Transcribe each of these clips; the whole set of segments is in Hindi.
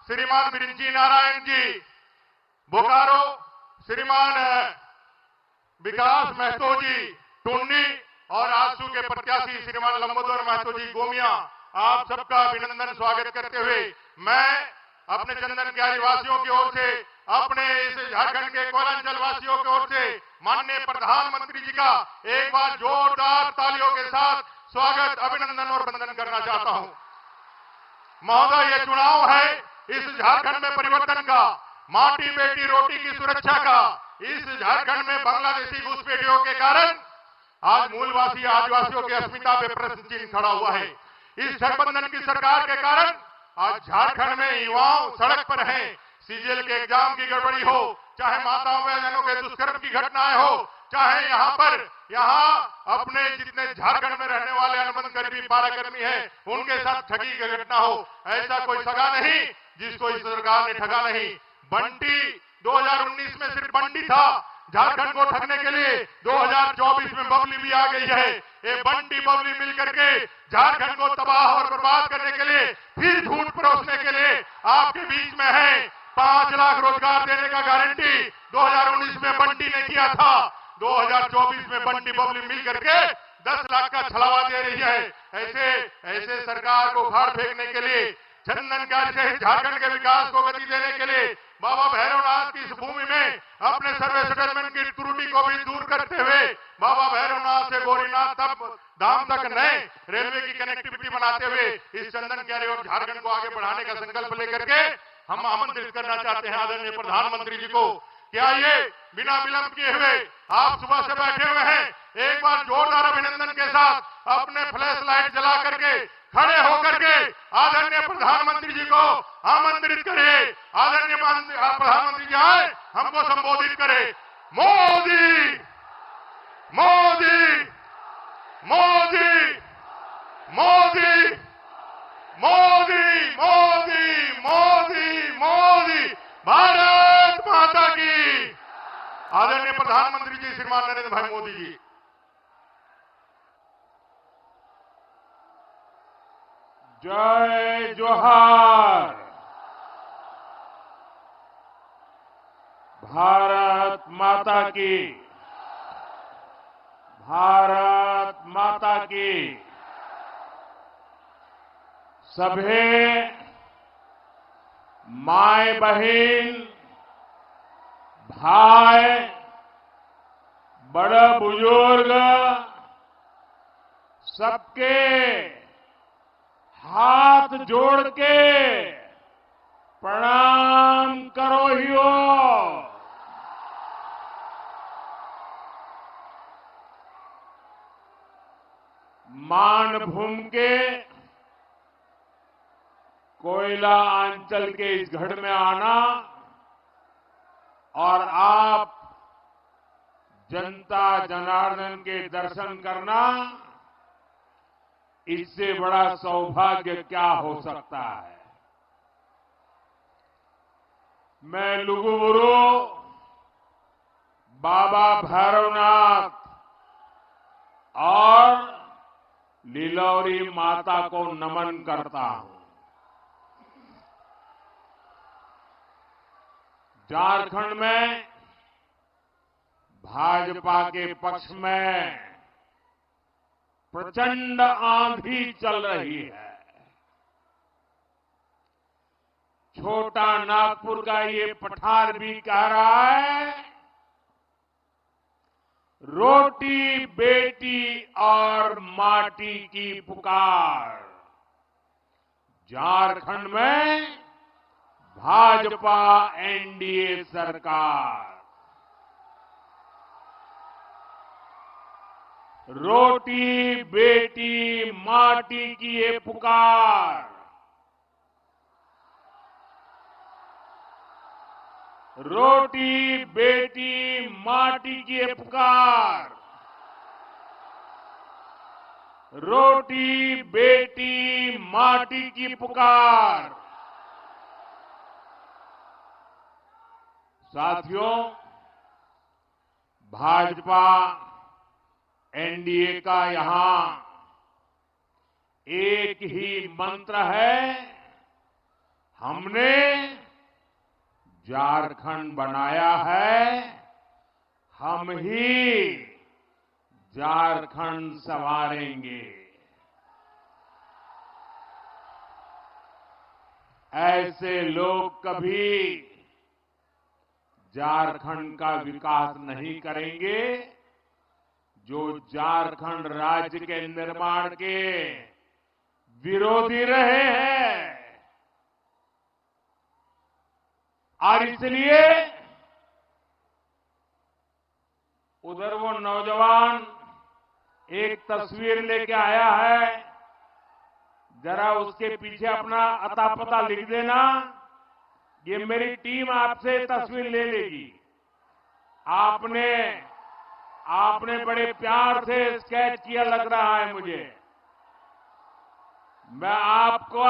श्रीमान विरिंची नारायण जी, बोकारो श्रीमान विकास महतो जी टुन्नी और आजसू के प्रत्याशी श्रीमान लंबोदर महतो जी गोमिया, आप सबका अभिनंदन स्वागत करते हुए मैं अपने चंदन क्यारी वासियों की ओर से, अपने इस झारखंड के कोयलांचल वासियों की ओर से माननीय प्रधानमंत्री जी का एक बार जोरदार तालियों के साथ स्वागत, अभिनंदन और वंदन करना चाहता हूं। महोदय, ये चुनाव है इस झारखंड में परिवर्तन का, माटी बेटी रोटी की सुरक्षा का। इस झारखंड में बांग्लादेशी घुसपैठियों के कारण आज मूलवासी आदिवासियों की अस्मिता पे प्रश्न चिन्ह खड़ा हुआ है। इस गठबंधन की सरकार के कारण आज झारखंड में युवाओं सड़क पर हैं। सीजीएल के एग्जाम की गड़बड़ी हो, चाहे माताओं बहनों के दुष्कर्म की घटनाएं हो, चाहे यहाँ अपने जितने झारखंड में रहने वाले अनुबंध कर्मी, पारा कर्मी है, उनके साथ ठगी की घटना हो, ऐसा कोई सगा नहीं जिसको इस सरकार ने ठगा नहीं। बंटी 2019 में सिर्फ बंटी था, झारखंड को ठगने के लिए 2024 में बबली भी आ गई है। ये बंटी बबली मिलकर के झारखंड को तबाह और बर्बाद करने के लिए, फिर झूठ परोसने के लिए आपके बीच में है। 5 लाख रोजगार देने का गारंटी 2019 में बंटी ने किया था, 2024 में बंटी बबली मिल करके 10 लाख का छलावा दे रही है। ऐसे सरकार को उखाड़ फेंकने के लिए, चंदन क्यारी से झारखंड के विकास को गति देने के लिए बाबा भैरवनाथ की इस भूमि में अपने सर्वे सेटलमेंट की त्रुटि को भी दूर करते हुए बाबा भैरवनाथ से गोरीनाथ तक धाम तक नए रेलवे की कनेक्टिविटी बनाते हुए इस चंदन क्यारी और झारखंड को आगे बढ़ाने का संकल्प लेकर के हम आमंत्रित करना चाहते हैं आदरणीय प्रधानमंत्री जी को। क्या ये बिना विलंब किए हुए आप सुबह से बैठे हुए हैं, एक बार जोरदार अभिनंदन के साथ अपने फ्लैश लाइट जला करके खड़े होकर के आदरणीय प्रधानमंत्री जी को आमंत्रित करें। आदरणीय प्रधानमंत्री जी आए, हमको संबोधित करें। मोदी मोदी मोदी मोदी मोदी मोदी मोदी मोदी, भारत माता की। आदरणीय प्रधानमंत्री जी श्रीमान नरेंद्र भाई मोदी जी। जय जोहार। भारत माता की, भारत माता की। सभी माय बहन, भाई, बड़े बुजुर्ग सबके हाथ जोड़ के प्रणाम करो हियो। मानभूम के कोयला अंचल के इस गढ़ में आना और आप जनता जनार्दन के दर्शन करना, इससे बड़ा सौभाग्य क्या हो सकता है। मैं लुगुबुरु बाबा भैरवनाथ और लीलौरी माता को नमन करता हूं। झारखंड में भाजपा के पक्ष में प्रचंड आंधी चल रही है। छोटा नागपुर का ये पठार भी कह रहा है, रोटी बेटी और माटी की पुकार। झारखंड में भाजपा एनडीए सरकार, रोटी बेटी माटी की ये पुकार। रोटी बेटी माटी की ये पुकार। रोटी बेटी माटी की पुकार। साथियों, भाजपा एनडीए का यहां एक ही मंत्र है, हमने झारखंड बनाया है, हम ही झारखंड संवारेंगे। ऐसे लोग कभी झारखंड का विकास नहीं करेंगे जो झारखंड राज्य के निर्माण के विरोधी रहे हैं। और इसलिए उधर वो नौजवान एक तस्वीर लेके आया है, जरा उसके पीछे अपना अता पता लिख देना। ये मेरी टीम आपसे तस्वीर ले लेगी। आपने बड़े प्यार से स्केच किया लग रहा है मुझे। मैं आपको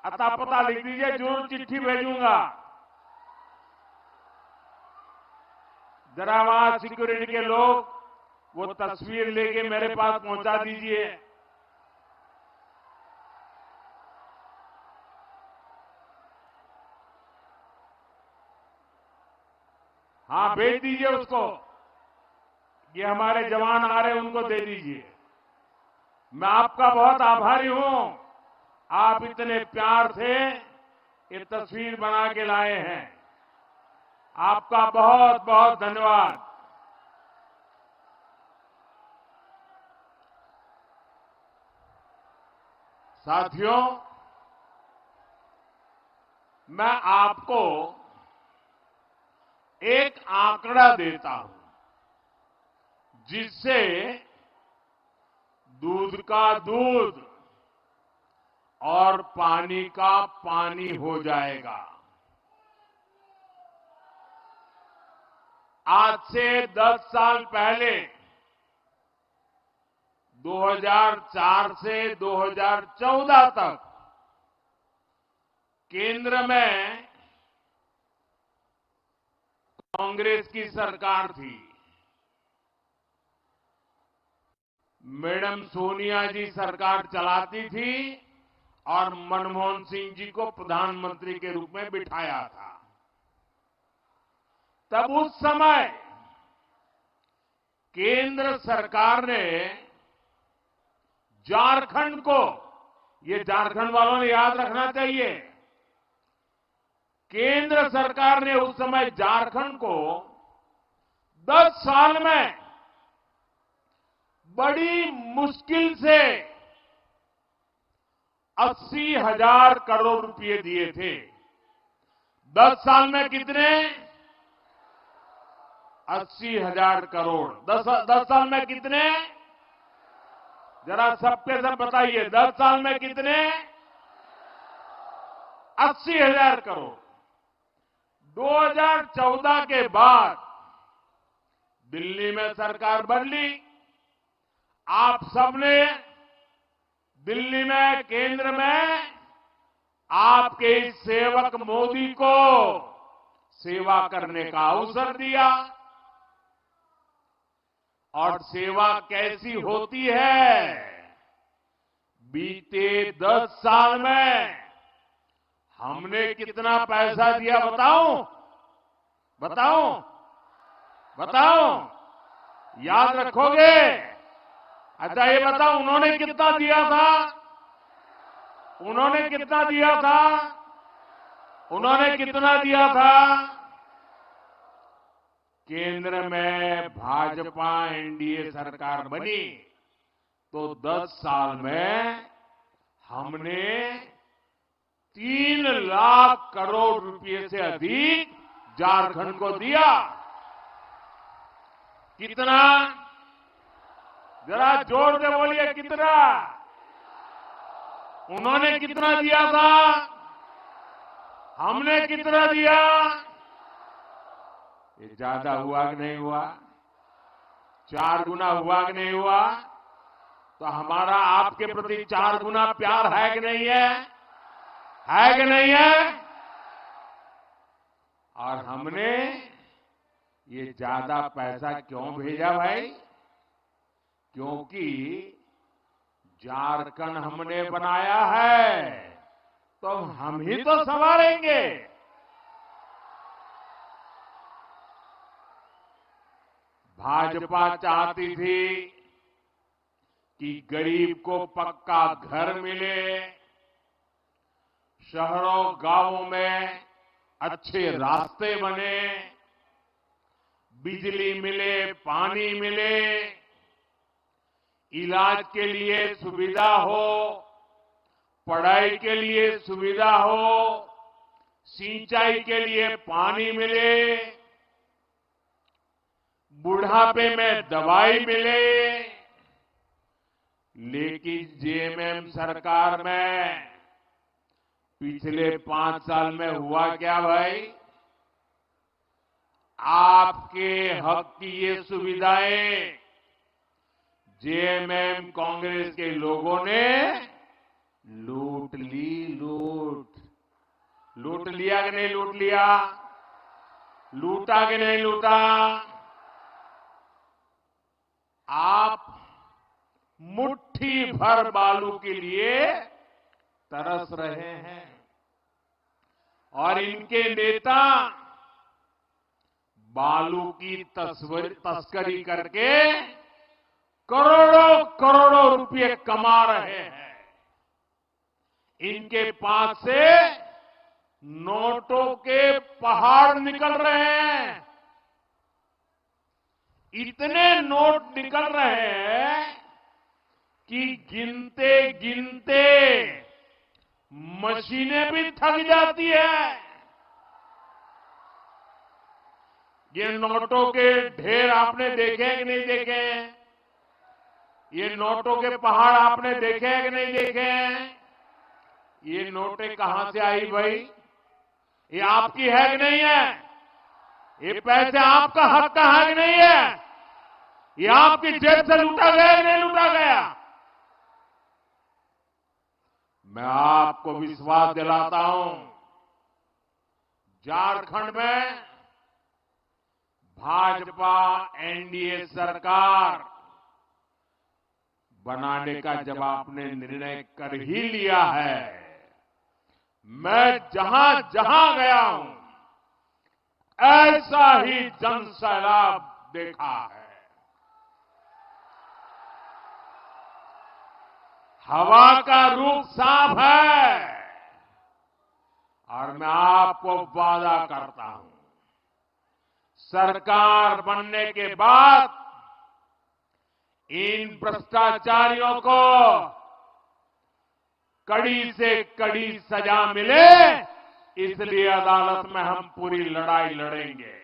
अता पता लिख दीजिए, जरूर चिट्ठी भेजूंगा। जरा वहां सिक्योरिटी के लोग वो तस्वीर लेके मेरे पास पहुंचा दीजिए। हाँ, भेज दीजिए उसको। ये हमारे जवान आ रहे हैं, उनको दे दीजिए। मैं आपका बहुत आभारी हूं, आप इतने प्यार से ये तस्वीर बना के लाए हैं। आपका बहुत बहुत धन्यवाद। साथियों, मैं आपको एक आंकड़ा देता हूं जिससे दूध का दूध और पानी का पानी हो जाएगा। आज से 10 साल पहले 2004 से 2014 तक केंद्र में कांग्रेस की सरकार थी। मैडम सोनिया जी सरकार चलाती थी और मनमोहन सिंह जी को प्रधानमंत्री के रूप में बिठाया था। तब उस समय केंद्र सरकार ने झारखंड को, ये झारखंड वालों ने याद रखना चाहिए, केंद्र सरकार ने उस समय झारखंड को 10 साल में बड़ी मुश्किल से 80,000 करोड़ रुपए दिए थे। 10 साल में कितने? 80,000 करोड़। 10 साल में कितने? जरा सबके सब बताइए, 10 साल में कितने? 80,000 करोड़। 2014 के बाद दिल्ली में सरकार बदली। आप सबने दिल्ली में, केंद्र में आपके इस सेवक मोदी को सेवा करने का अवसर दिया। और सेवा कैसी होती है? बीते 10 साल में हमने कितना पैसा दिया बताऊं? बताऊं? बताऊं? याद रखोगे? अच्छा, ये बताओ, उन्होंने कितना दिया था? उन्होंने कितना दिया था? उन्होंने कितना दिया था? केंद्र में भाजपा एनडीए सरकार बनी तो 10 साल में हमने 3 लाख करोड़ रुपए से अधिक झारखंड को दिया। कितना? जरा जोर से बोलिए, कितना? उन्होंने कितना दिया था? हमने कितना दिया? ये ज्यादा हुआ कि नहीं हुआ? 4 गुना हुआ कि नहीं हुआ? तो हमारा आपके प्रति 4 गुना प्यार है कि नहीं है? है कि नहीं है? और हमने ये ज्यादा पैसा क्यों भेजा भाई? क्योंकि झारखंड हमने बनाया है, तो हम ही तो संवारेंगे। भाजपा चाहती थी कि गरीब को पक्का घर मिले, शहरों गांवों में अच्छे रास्ते बने, बिजली मिले, पानी मिले, इलाज के लिए सुविधा हो, पढ़ाई के लिए सुविधा हो, सिंचाई के लिए पानी मिले, बुढ़ापे में दवाई मिले। लेकिन जेएमएम सरकार में पिछले 5 साल में हुआ क्या भाई? आपके हक की ये सुविधाएं जेएमएम कांग्रेस के लोगों ने लूट ली। लूट लिया कि नहीं लूट लिया? लूटा कि नहीं लूटा? आप मुट्ठी भर बालू के लिए तरस रहे हैं और इनके नेता बालू की तस्करी करके करोड़ों करोड़ों रुपए कमा रहे हैं। इनके पास से नोटों के पहाड़ निकल रहे हैं। इतने नोट निकल रहे हैं कि गिनते गिनते मशीनें भी थक जाती है। ये नोटों के ढेर आपने देखे हैं कि नहीं देखे हैं? ये नोटों के पहाड़ आपने देखे हैं कि नहीं देखे हैं? ये नोटें कहां से आई भाई? ये आपकी है कि नहीं है? ये पैसे आपका हक का है कि नहीं है? ये आपकी जेब से लूटा गया कि नहीं लूटा गया? मैं आपको विश्वास दिलाता हूं, झारखंड में भाजपा एनडीए सरकार बनाने का जब आपने निर्णय कर ही लिया है, मैं जहां जहां गया हूं ऐसा ही जन सैलाब देखा है। हवा का रुख साफ है और मैं आपको वादा करता हूं, सरकार बनने के बाद इन भ्रष्टाचारियों को कड़ी से कड़ी सजा मिले, इसलिए अदालत में हम पूरी लड़ाई लड़ेंगे।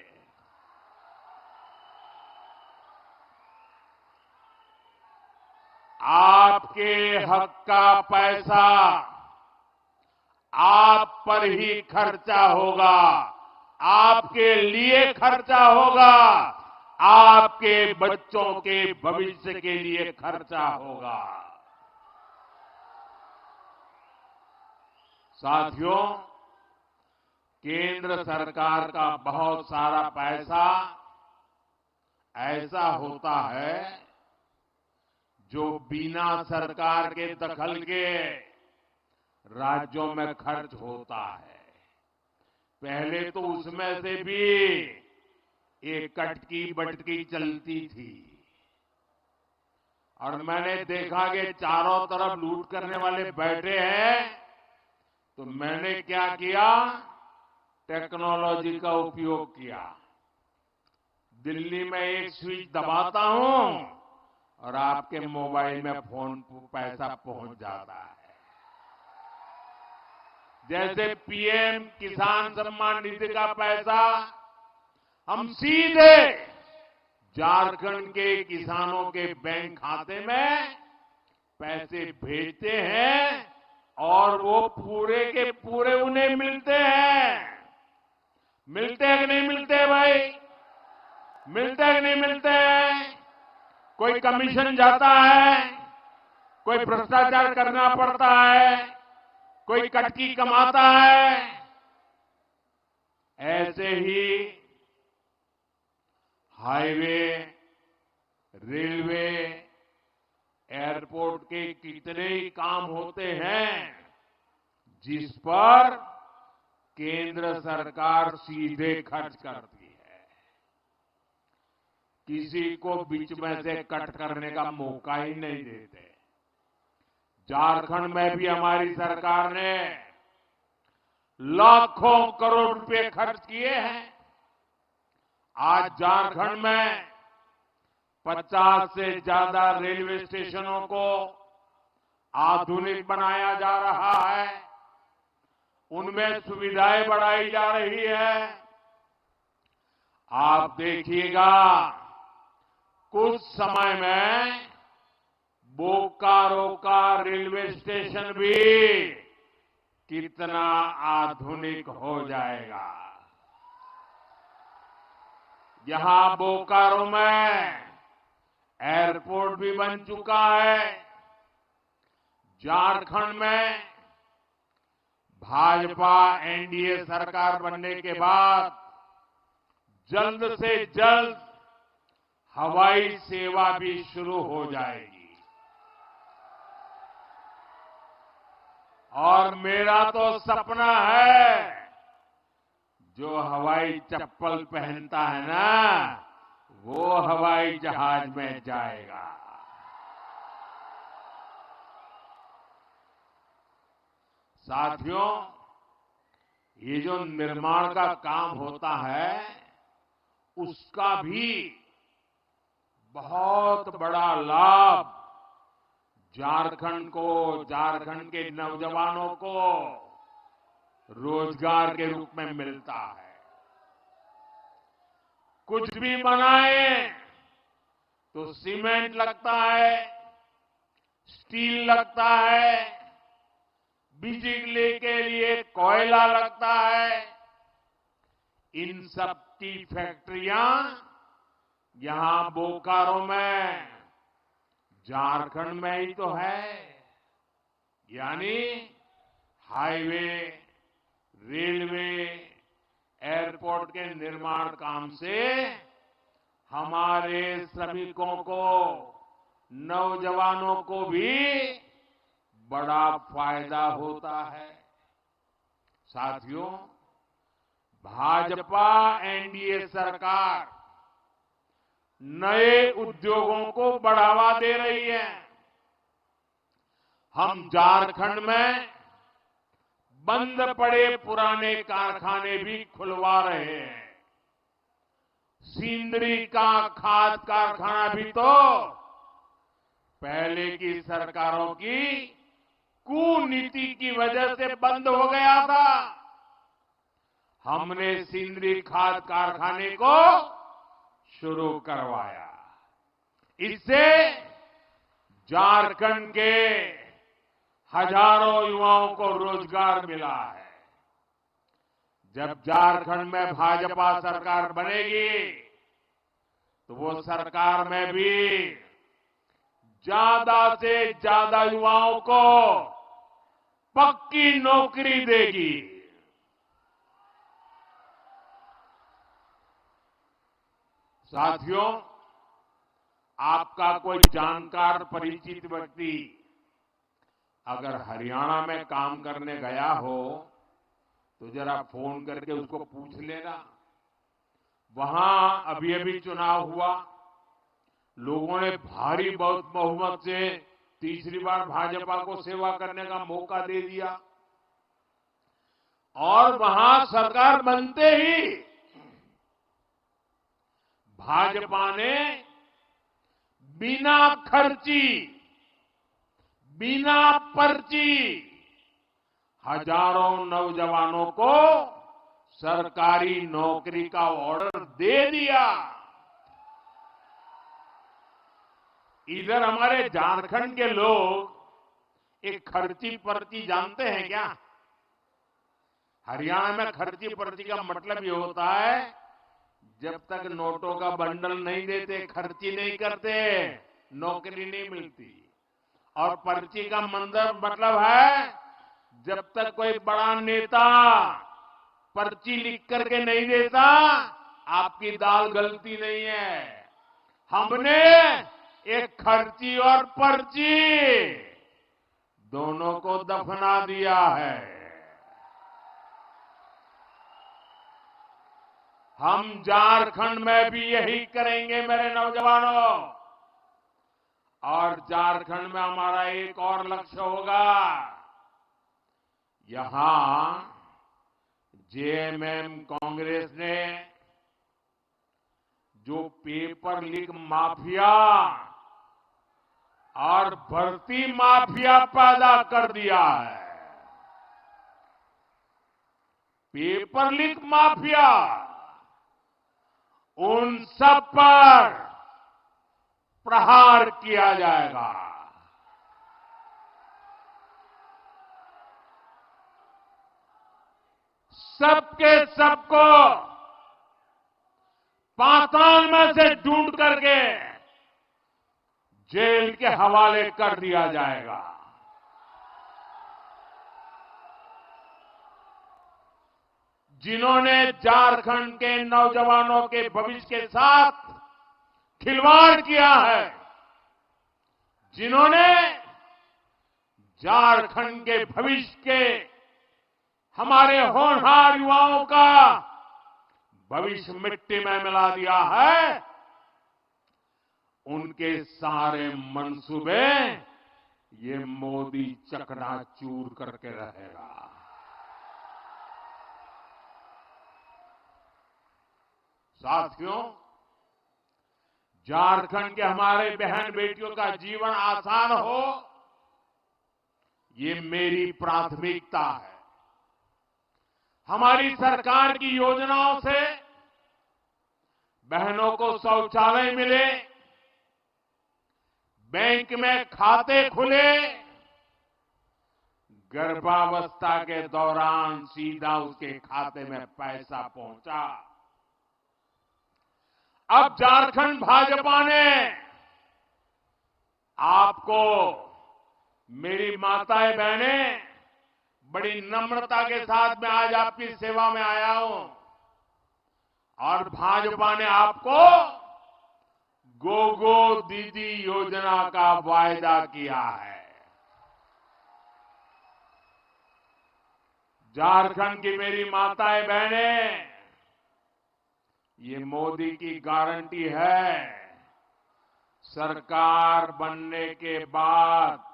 आपके हक का पैसा आप पर ही खर्चा होगा, आपके लिए खर्चा होगा, आपके बच्चों के भविष्य के लिए खर्चा होगा। साथियों, केंद्र सरकार का बहुत सारा पैसा ऐसा होता है जो बिना सरकार के दखल के राज्यों में खर्च होता है। पहले तो उसमें से भी एक कटकी बटकी चलती थी और मैंने देखा कि चारों तरफ लूट करने वाले बैठे हैं, तो मैंने क्या किया, टेक्नोलॉजी का उपयोग किया। दिल्ली में एक स्विच दबाता हूं और आपके मोबाइल में फोन पैसा पहुंच जाता है। जैसे पीएम किसान सम्मान निधि का पैसा हम सीधे झारखंड के किसानों के बैंक खाते में पैसे भेजते हैं और वो पूरे के पूरे उन्हें मिलते हैं। मिलते हैं कि नहीं मिलते हैं भाई? मिलते हैं कि नहीं मिलते हैं? कोई कमीशन जाता है, कोई भ्रष्टाचार करना पड़ता है, कोई कटकी कमाता है। ऐसे ही हाईवे, रेलवे, एयरपोर्ट के कितने ही काम होते हैं जिस पर केंद्र सरकार सीधे खर्च करती है, किसी को बीच में से कट करने का मौका ही नहीं देते। झारखंड में भी हमारी सरकार ने लाखों करोड़ रुपए खर्च किए हैं। आज झारखंड में 50 से ज्यादा रेलवे स्टेशनों को आधुनिक बनाया जा रहा है, उनमें सुविधाएं बढ़ाई जा रही है। आप देखिएगा कुछ समय में बोकारो का रेलवे स्टेशन भी कितना आधुनिक हो जाएगा। यहां बोकारो में एयरपोर्ट भी बन चुका है। झारखंड में भाजपा एनडीए सरकार बनने के बाद जल्द से जल्द हवाई सेवा भी शुरू हो जाएगी। और मेरा तो सपना है, जो हवाई चप्पल पहनता है ना, वो हवाई जहाज में जाएगा। साथियों, ये जो निर्माण का काम होता है, उसका भी बहुत बड़ा लाभ झारखंड को, झारखंड के नौजवानों को रोजगार के रूप में मिलता है। कुछ भी बनाए तो सीमेंट लगता है, स्टील लगता है, बिजली के लिए कोयला लगता है। इन सब की फैक्ट्रियां यहां बोकारो में, झारखंड में ही तो है। यानी हाईवे, रेलवे, एयरपोर्ट के निर्माण काम से हमारे श्रमिकों को, नौजवानों को भी बड़ा फायदा होता है। साथियों, भाजपा एनडीए सरकार नए उद्योगों को बढ़ावा दे रही है। हम झारखंड में बंद पड़े पुराने कारखाने भी खुलवा रहे हैं। सिंदरी का खाद कारखाना भी तो पहले की सरकारों की कुनीति की वजह से बंद हो गया था। हमने सिंदरी खाद कारखाने को शुरू करवाया। इससे झारखंड के हजारों युवाओं को रोजगार मिला है। जब झारखंड में भाजपा सरकार बनेगी तो वो सरकार में भी ज्यादा से ज्यादा युवाओं को पक्की नौकरी देगी। साथियों, आपका कोई जानकार परिचित व्यक्ति अगर हरियाणा में काम करने गया हो तो जरा फोन करके उसको पूछ लेना। वहां अभी अभी चुनाव हुआ, लोगों ने भारी बहुत बहुमत से तीसरी बार भाजपा को सेवा करने का मौका दे दिया और वहां सरकार बनते ही भाजपा ने बिना खर्ची, बिना पर्ची हजारों नौजवानों को सरकारी नौकरी का ऑर्डर दे दिया। इधर हमारे झारखंड के लोग एक खर्ची पर्ची जानते हैं क्या? हरियाणा में खर्ची पर्ची का मतलब ये होता है, जब तक नोटों का बंडल नहीं देते, खर्ची नहीं करते, नौकरी नहीं मिलती। और पर्ची का मतलब है, जब तक कोई बड़ा नेता पर्ची लिख करके नहीं देता, आपकी दाल गलती नहीं है। हमने एक खर्ची और पर्ची दोनों को दफना दिया है। हम झारखंड में भी यही करेंगे मेरे नौजवानों। और झारखंड में हमारा एक और लक्ष्य होगा। यहां जेएमएम कांग्रेस ने जो पेपर लीक माफिया और भर्ती माफिया पैदा कर दिया है, पेपर लीक माफिया, उन सब पर प्रहार किया जाएगा। सबके सबको पाताल में से ढूंढ करके जेल के हवाले कर दिया जाएगा। जिन्होंने झारखंड के नौजवानों के भविष्य के साथ खिलवाड़ किया है, जिन्होंने झारखंड के भविष्य के हमारे होनहार युवाओं का भविष्य मिट्टी में मिला दिया है, उनके सारे मंसूबे ये मोदी चकनाचूर करके रहेगा। साथियों, झारखंड के हमारे बहन बेटियों का जीवन आसान हो, ये मेरी प्राथमिकता है। हमारी सरकार की योजनाओं से बहनों को शौचालय मिले, बैंक में खाते खुले, गर्भावस्था के दौरान सीधा उसके खाते में पैसा पहुंचा। अब झारखंड भाजपा ने आपको, मेरी माताएं बहनें, बड़ी नम्रता के साथ मैं आज आपकी सेवा में आया हूं और भाजपा ने आपको गोगो दीदी योजना का वायदा किया है। झारखंड की मेरी माताएं बहनें, ये मोदी की गारंटी है, सरकार बनने के बाद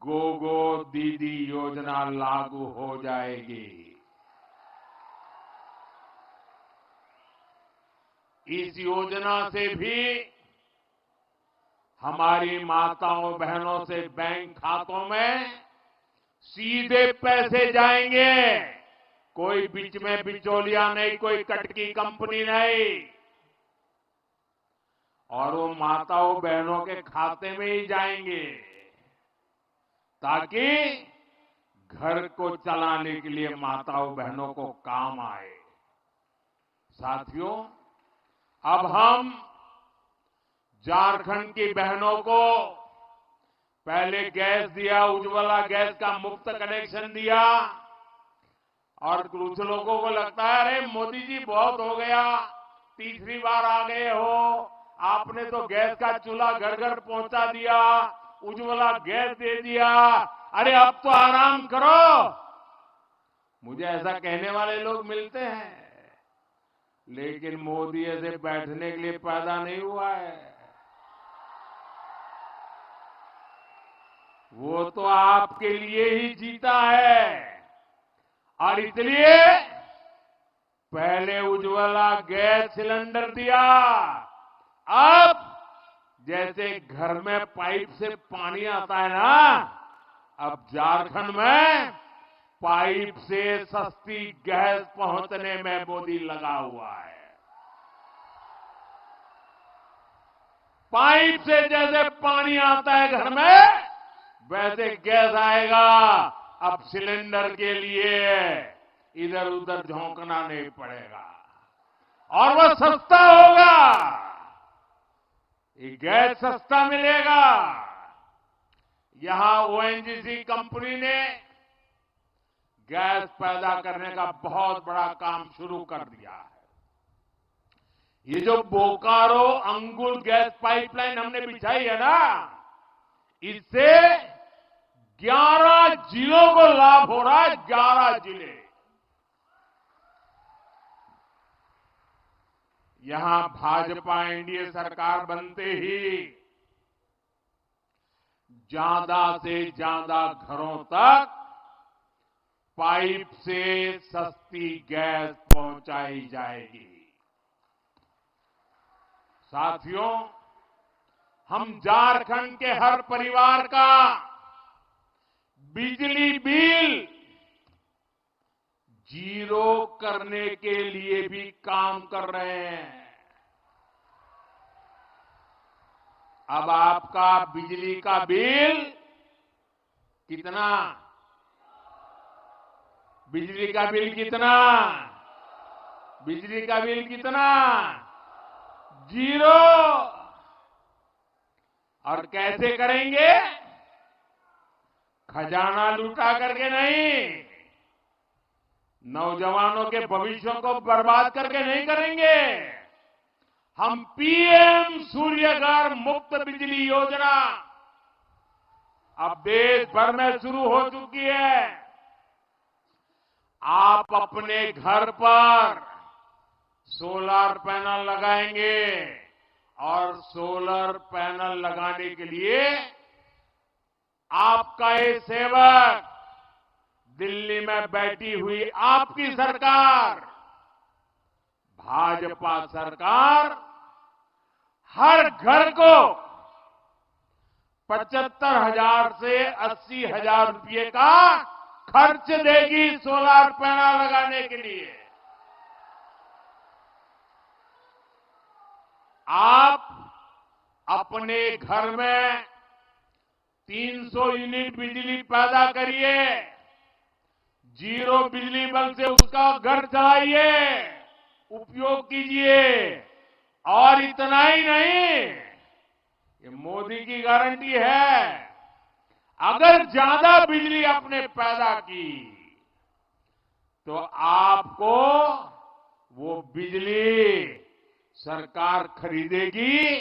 गोगो दीदी योजना लागू हो जाएगी। इस योजना से भी हमारी माताओं बहनों से बैंक खातों में सीधे पैसे जाएंगे, कोई बीच में बिचौलिया नहीं, कोई कटकी कंपनी नहीं, और वो माताओं बहनों के खाते में ही जाएंगे ताकि घर को चलाने के लिए माताओं बहनों को काम आए। साथियों, अब हम झारखंड की बहनों को पहले गैस दिया, उज्ज्वला गैस का मुफ्त कनेक्शन दिया, और कुछ लोगों को लगता है अरे मोदी जी बहुत हो गया, तीसरी बार आ गए हो, आपने तो गैस का चूल्हा घर घर पहुंचा दिया, उज्ज्वला गैस दे दिया, अरे अब तो आराम करो। मुझे ऐसा कहने वाले लोग मिलते हैं, लेकिन मोदी ऐसे बैठने के लिए पैदा नहीं हुआ है। वो तो आपके लिए ही जीता है, और इसलिए पहले उज्ज्वला गैस सिलेंडर दिया, अब जैसे घर में पाइप से पानी आता है ना, अब झारखंड में पाइप से सस्ती गैस पहुंचने में मोदी लगा हुआ है। पाइप से जैसे पानी आता है घर में, वैसे गैस आएगा। अब सिलेंडर के लिए इधर उधर झोंकना नहीं पड़ेगा और वह सस्ता होगा, ये गैस सस्ता मिलेगा। यहां ओएनजीसी कंपनी ने गैस पैदा करने का बहुत बड़ा काम शुरू कर दिया है। ये जो बोकारो अंगुल गैस पाइपलाइन हमने बिछाई है ना, इससे 11 जिलों को लाभ हो रहा है। 11 जिले, यहां भाजपा एनडीए सरकार बनते ही ज्यादा से ज्यादा घरों तक पाइप से सस्ती गैस पहुंचाई जाएगी। साथियों, हम झारखंड के हर परिवार का बिजली बिल जीरो करने के लिए भी काम कर रहे हैं। अब आपका बिजली का बिल कितना? बिजली का बिल कितना? बिजली का बिल कितना? जीरो। और कैसे करेंगे? खजाना लूटा करके नहीं, नौजवानों के भविष्य को बर्बाद करके नहीं करेंगे। हम पीएम सूर्यघर मुफ्त बिजली योजना अब देश भर में शुरू हो चुकी है। आप अपने घर पर सोलर पैनल लगाएंगे और सोलर पैनल लगाने के लिए आपका ये सेवक, दिल्ली में बैठी हुई आपकी सरकार, भाजपा सरकार, हर घर को 75,000 से 80,000 रुपए का खर्च देगी सोलर पैनल लगाने के लिए। आप अपने घर में 300 यूनिट बिजली पैदा करिए, जीरो बिजली बिल से उसका घर चलाइए, उपयोग कीजिए। और इतना ही नहीं, ये मोदी की गारंटी है, अगर ज्यादा बिजली आपने पैदा की तो आपको वो बिजली सरकार खरीदेगी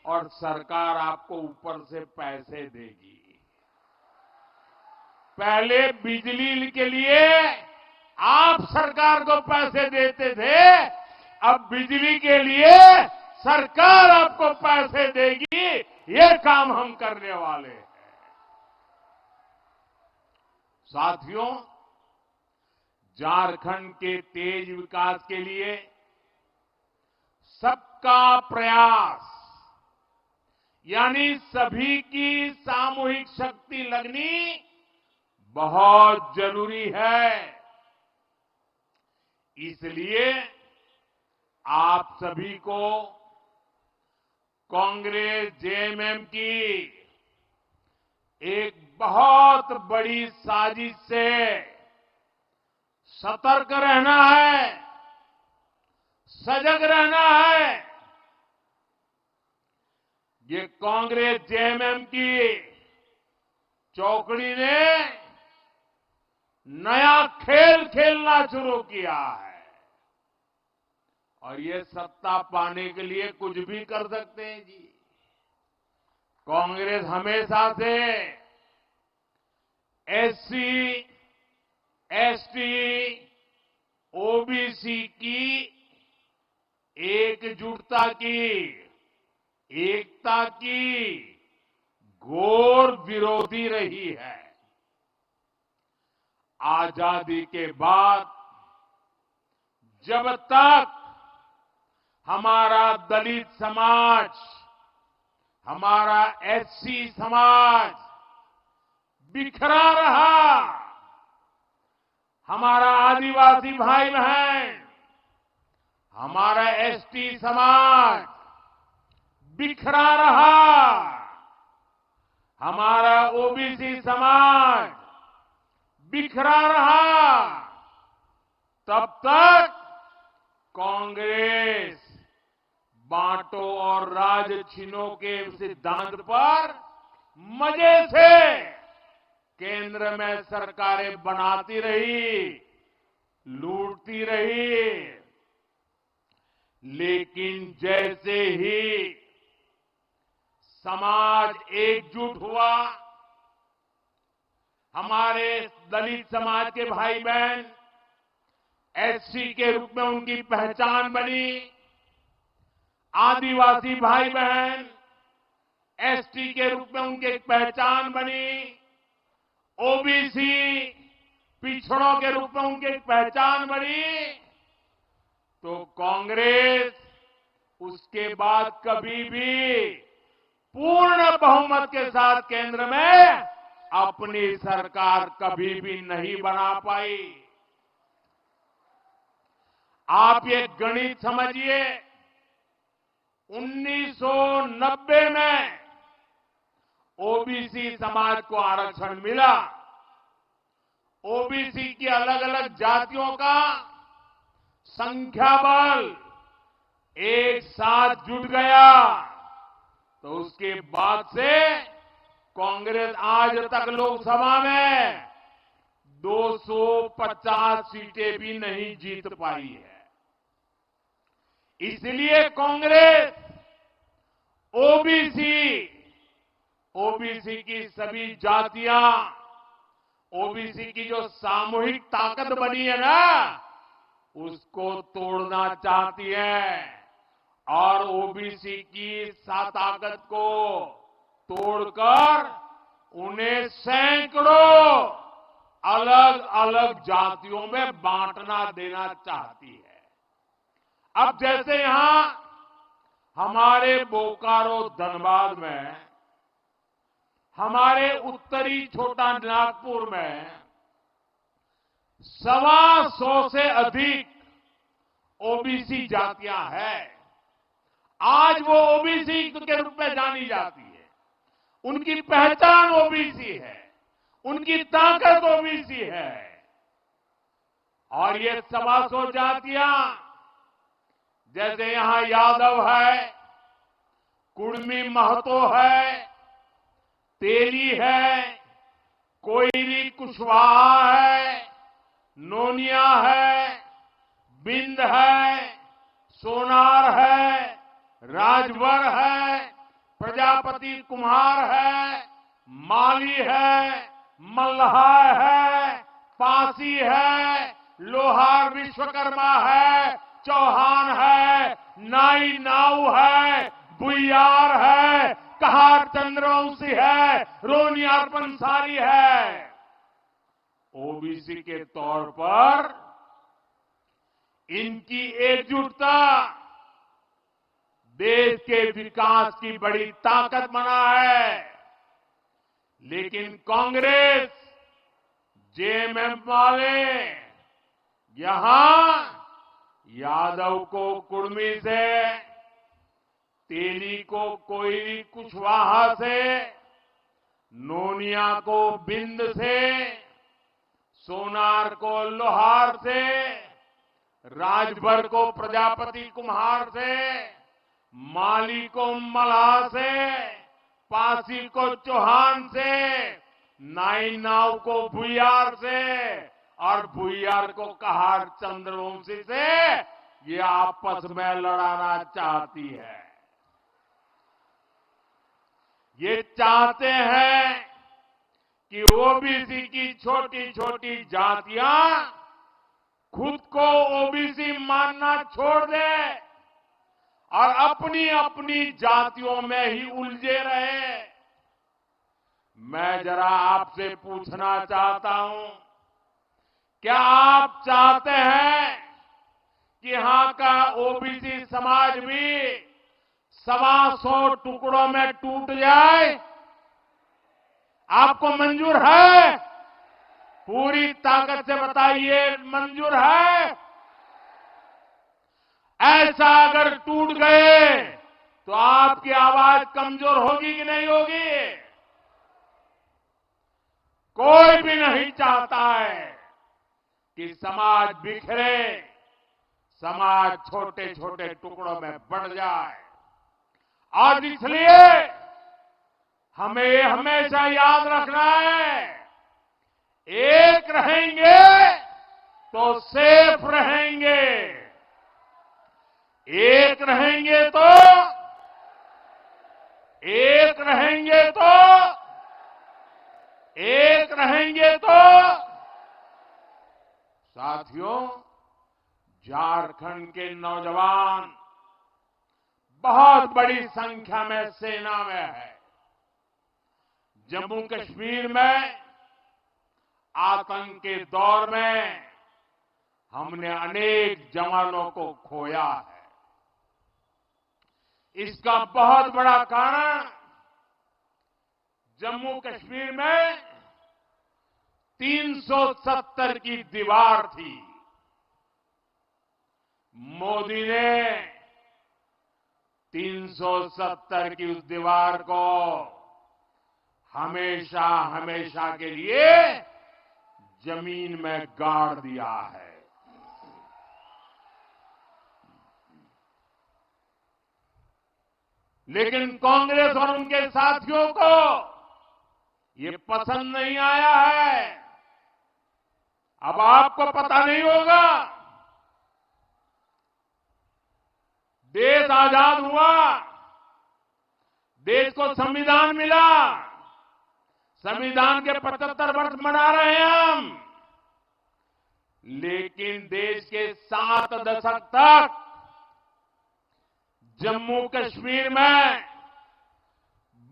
और सरकार आपको ऊपर से पैसे देगी। पहले बिजली के लिए आप सरकार को पैसे देते थे, अब बिजली के लिए सरकार आपको पैसे देगी। ये काम हम करने वाले हैं। साथियों, झारखंड के तेज विकास के लिए सबका प्रयास यानी सभी की सामूहिक शक्ति लगनी बहुत जरूरी है। इसलिए आप सभी को कांग्रेस जेएमएम की एक बहुत बड़ी साजिश से सतर्क रहना है, सजग रहना है। ये कांग्रेस जेएमएम की चौकड़ी ने नया खेल खेलना शुरू किया है और ये सत्ता पाने के लिए कुछ भी कर सकते हैं जी। कांग्रेस हमेशा से एससी, एसटी, ओबीसी की एकजुटता की, एकता की घोर विरोधी रही है। आजादी के बाद जब तक हमारा दलित समाज, हमारा एससी समाज बिखरा रहा, हमारा आदिवासी भाई बहन, हमारा एसटी समाज बिखरा रहा, हमारा ओबीसी समाज बिखरा रहा, तब तक कांग्रेस बांटो और राज छीनो के सिद्धांत पर मजे से केंद्र में सरकारें बनाती रही, लूटती रही। लेकिन जैसे ही समाज एकजुट हुआ, हमारे दलित समाज के भाई बहन एससी के रूप में उनकी पहचान बनी, आदिवासी भाई बहन एसटी के रूप में उनकी एक पहचान बनी, ओबीसी पिछड़ों के रूप में उनकी एक पहचान बनी, तो कांग्रेस उसके बाद कभी भी पूर्ण बहुमत के साथ केंद्र में अपनी सरकार कभी भी नहीं बना पाई। आप ये गणित समझिए, 1990 में ओबीसी समाज को आरक्षण मिला, ओबीसी की अलग अलग जातियों का संख्या बल एक साथ जुट गया, तो उसके बाद से कांग्रेस आज तक लोकसभा में 250 सीटें भी नहीं जीत पाई है। इसलिए कांग्रेस ओबीसी की सभी जातियां, ओबीसी की जो सामूहिक ताकत बनी है ना, उसको तोड़ना चाहती है और ओबीसी की ताकत को तोड़कर उन्हें सैकड़ों अलग अलग जातियों में बांटना देना चाहती है। अब जैसे यहां हमारे बोकारो धनबाद में, हमारे उत्तरी छोटा नागपुर में 125 से अधिक ओबीसी जातियां हैं। आज वो ओबीसी के रूप में जानी जाती है, उनकी पहचान ओबीसी है, उनकी ताकत ओबीसी है। और ये 125 जातियां, जैसे यहां यादव है, कुर्मी महतो है, तेली है, कोयरी कुशवाहा है, नोनिया है, बिंद है, सोनार है, राजभर है, प्रजापति कुम्हार है, माली है, मल्लाह है, पासी है, लोहार विश्वकर्मा है, चौहान है, नाई नाऊ है, बुइयार है, कहार चंद्रवंशी है, रोनियार पंसारी है। ओबीसी के तौर पर इनकी एकजुटता देश के विकास की बड़ी ताकत बना है। लेकिन कांग्रेस, जेएमएम वाले यहां यादव को कुर्मी से, तेली को कोयरी कुशवाहा से, नोनिया को बिंद से, सोनार को लोहार से, राजभर को प्रजापति कुम्हार से, माली को मल्लाह से, पासी को चौहान से, नाई नाव को भुइयार से और भुइयार को कहार चंद्रवंशी से ये आपस में लड़ाना चाहती है। ये चाहते हैं कि ओबीसी की छोटी छोटी जातियां खुद को ओबीसी मानना छोड़ दे और अपनी अपनी जातियों में ही उलझे रहे। मैं जरा आपसे पूछना चाहता हूं, क्या आप चाहते हैं कि यहां का ओबीसी समाज भी 125 टुकड़ों में टूट जाए? आपको मंजूर है? पूरी ताकत से बताइए, मंजूर है? ऐसा अगर टूट गए तो आपकी आवाज कमजोर होगी कि नहीं होगी? कोई भी नहीं चाहता है कि समाज बिखरे, समाज छोटे छोटे टुकड़ों में बढ़ जाए। और इसलिए हमें ये हमेशा याद रखना है, एक रहेंगे तो सेफ रहेंगे, एक रहेंगे तो एक रहेंगे तो एक रहेंगे तो साथियों, झारखंड के नौजवान बहुत बड़ी संख्या में सेना में है। जम्मू कश्मीर में आतंक के दौर में हमने अनेक जवानों को खोया है। इसका बहुत बड़ा कारण जम्मू कश्मीर में 370 की दीवार थी। मोदी ने 370 की उस दीवार को हमेशा हमेशा के लिए जमीन में गाड़ दिया है। लेकिन कांग्रेस और उनके साथियों को ये पसंद नहीं आया है। अब आपको पता नहीं होगा, देश आजाद हुआ, देश को संविधान मिला, संविधान के 75 वर्ष मना रहे हैं हम, लेकिन देश के 7 दशक तक जम्मू कश्मीर में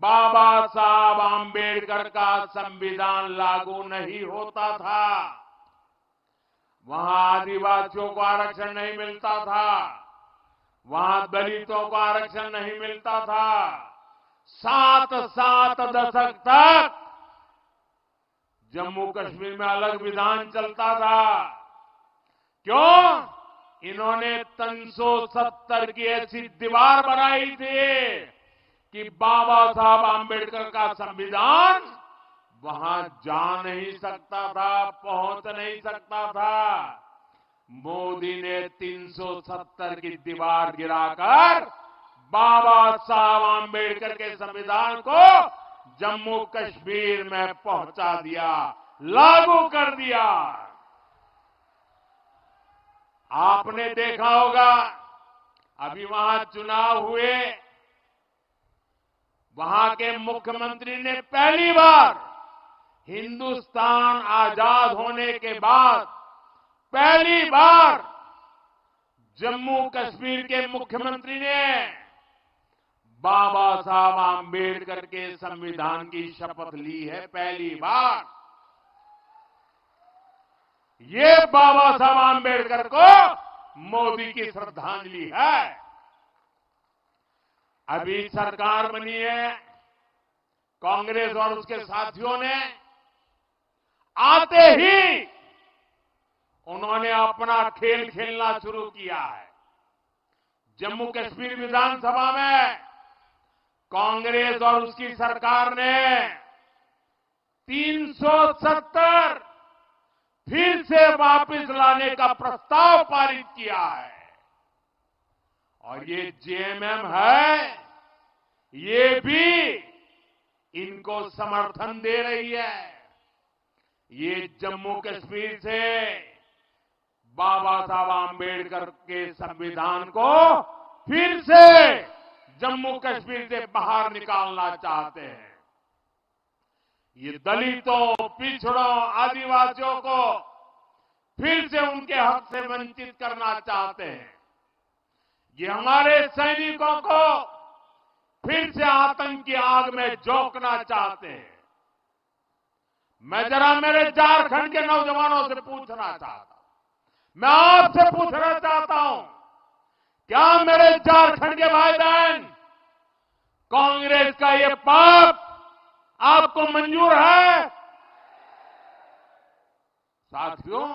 बाबा साहब आंबेडकर का संविधान लागू नहीं होता था। वहां आदिवासियों को आरक्षण नहीं मिलता था, वहां दलितों को आरक्षण नहीं मिलता था। 7 दशक तक जम्मू कश्मीर में अलग विधान चलता था। क्यों? इन्होंने 370 की ऐसी दीवार बनाई थी कि बाबा साहब आंबेडकर का संविधान वहां जा नहीं सकता था, पहुंच नहीं सकता था। मोदी ने 370 की दीवार गिराकर बाबा साहब आंबेडकर के संविधान को जम्मू कश्मीर में पहुंचा दिया, लागू कर दिया। आपने देखा होगा, अभी वहां चुनाव हुए, वहां के मुख्यमंत्री ने पहली बार हिंदुस्तान आजाद होने के बाद पहली बार जम्मू कश्मीर के मुख्यमंत्री ने बाबा साहब आंबेडकर के संविधान की शपथ ली है। पहली बार ये बाबा साहब आंबेडकर को मोदी की श्रद्धांजलि है। अभी सरकार बनी है, कांग्रेस और उसके साथियों ने आते ही उन्होंने अपना खेल खेलना शुरू किया है। जम्मू कश्मीर विधानसभा में कांग्रेस और उसकी सरकार ने 370 फिर से वापस लाने का प्रस्ताव पारित किया है। और ये जेएमएम है, ये भी इनको समर्थन दे रही है। ये जम्मू कश्मीर से बाबा साहब आंबेडकर के संविधान को फिर से जम्मू कश्मीर से बाहर निकालना चाहते हैं। ये दलितों, पिछड़ों, आदिवासियों को फिर से उनके हक से वंचित करना चाहते हैं। ये हमारे सैनिकों को फिर से आतंक की आग में झोंकना चाहते हैं। मैं जरा मेरे झारखंड के नौजवानों से पूछना चाहता हूं, मैं आपसे पूछना चाहता हूं, क्या मेरे झारखंड के भाई बहन कांग्रेस का ये पाप आपको मंजूर है? साथियों,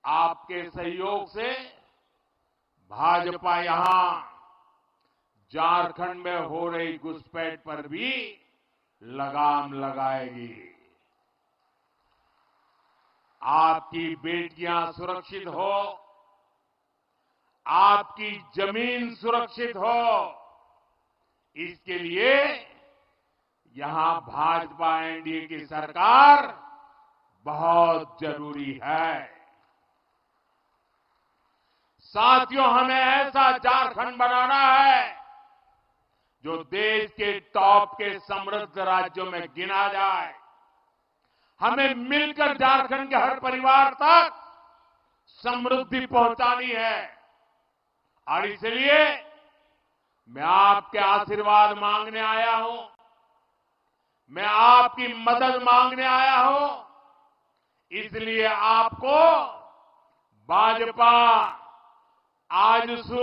आपके सहयोग से भाजपा यहां झारखंड में हो रही घुसपैठ पर भी लगाम लगाएगी। आपकी बेटियां सुरक्षित हो, आपकी जमीन सुरक्षित हो, इसके लिए यहां भाजपा एनडीए की सरकार बहुत जरूरी है। साथियों, हमें ऐसा झारखंड बनाना है जो देश के टॉप के समृद्ध राज्यों में गिना जाए। हमें मिलकर झारखंड के हर परिवार तक समृद्धि पहुंचानी है। और इसलिए मैं आपके आशीर्वाद मांगने आया हूं, मैं आपकी मदद मांगने आया हूं। इसलिए आपको भाजपा, आजसू,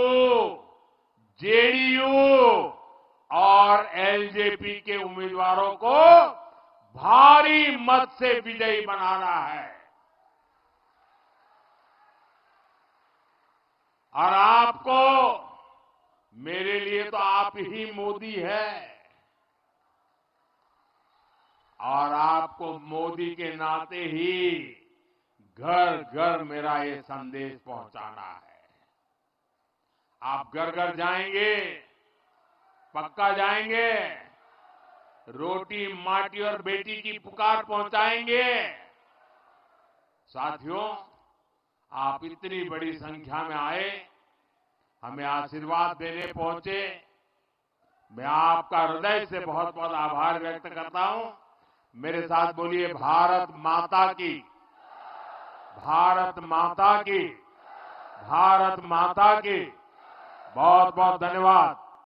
जेडीयू और एलजेपी के उम्मीदवारों को भारी मत से विजयी बनाना है। और आपको, मेरे लिए तो आप ही मोदी है, और आपको मोदी के नाते ही घर घर मेरा ये संदेश पहुंचाना है। आप घर घर जाएंगे, पक्का जाएंगे, रोटी माटी और बेटी की पुकार पहुंचाएंगे। साथियों, आप इतनी बड़ी संख्या में आए, हमें आशीर्वाद देने पहुंचे, मैं आपका हृदय से बहुत बहुत आभार व्यक्त करता हूं। मेरे साथ बोलिए, भारत माता की, भारत माता की, भारत माता की। बहुत बहुत धन्यवाद।